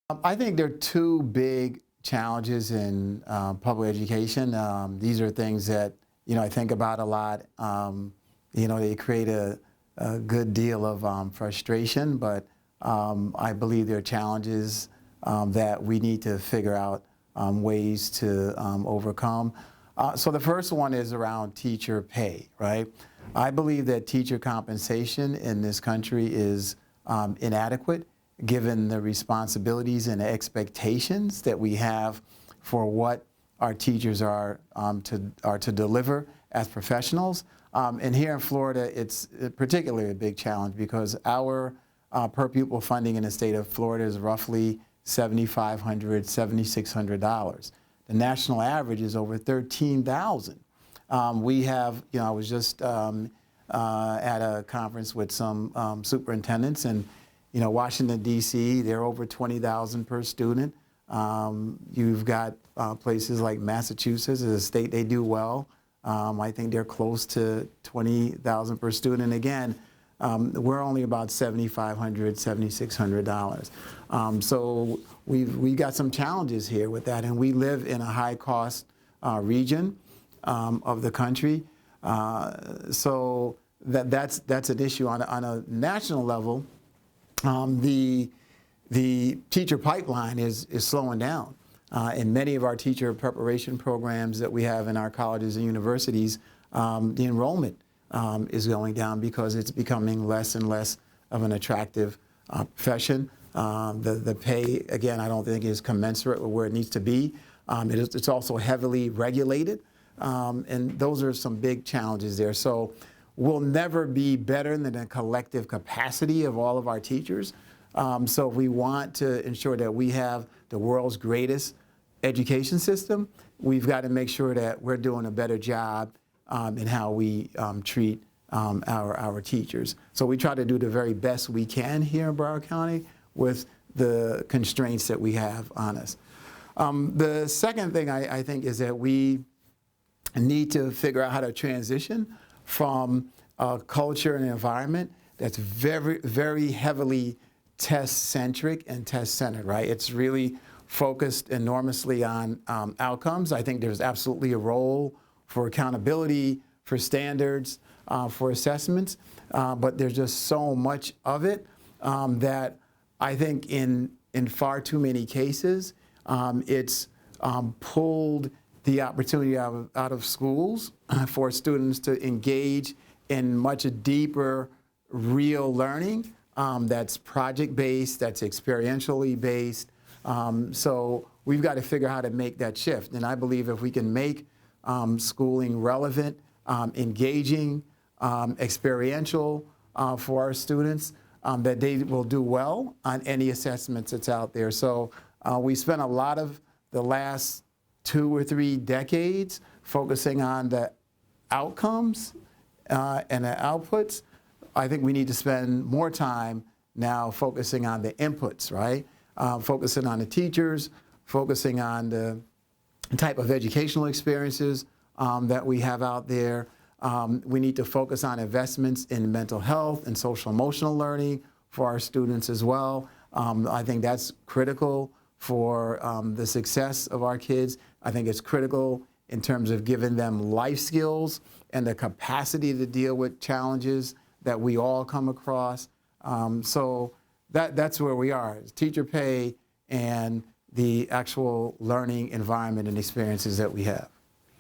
I think there are two big challenges in public education. These are things that I think about a lot. They create a good deal of frustration, but I believe there are challenges that we need to figure out ways to overcome. So the first one is around teacher pay, right? I believe that teacher compensation in this country is inadequate, given the responsibilities and expectations that we have for what our teachers are to deliver as professionals. And here in Florida, it's particularly a big challenge because our per pupil funding in the state of Florida is roughly $7,500, $7,600. The national average is over $13,000. We have, I was just at a conference with some superintendents, and Washington, D.C., they're over $20,000 per student. You've got places like Massachusetts, as a state, they do well. I think they're close to $20,000 per student. Again, we're only about $7,500, $7,600. So we've got some challenges here with that, and we live in a high-cost region of the country. So that's an issue. On a national level, the teacher pipeline is slowing down. In many of our teacher preparation programs that we have in our colleges and universities, the enrollment is going down because it's becoming less and less of an attractive profession. The pay, again, I don't think is commensurate with where it needs to be. It's also heavily regulated, and those are some big challenges there. So we'll never be better than the collective capacity of all of our teachers. So we want to ensure that we have the world's greatest education system. We've got to make sure that we're doing a better job in how we treat our teachers. So we try to do the very best we can here in Broward County with the constraints that we have on us. The second thing I think is that we need to figure out how to transition from a culture and environment that's very, very heavily test-centric and test-centered, right? It's really focused enormously on outcomes. I think there's absolutely a role for accountability, for standards, for assessments, but there's just so much of it that I think in far too many cases, it's pulled the opportunity out of schools for students to engage in much deeper, real learning that's project-based, that's experientially based. So we've got to figure out how to make that shift. And I believe if we can make schooling relevant, engaging, experiential for our students, that they will do well on any assessments that's out there. So we spent a lot of the last 2 or 3 decades focusing on the outcomes and the outputs. I think we need to spend more time now focusing on the inputs, right? Focusing on the teachers, focusing on the type of educational experiences that we have out there. We need to focus on investments in mental health and social emotional learning for our students as well. I think that's critical for the success of our kids. I think it's critical in terms of giving them life skills and the capacity to deal with challenges that we all come across. So that's where we are, teacher pay and the actual learning environment and experiences that we have.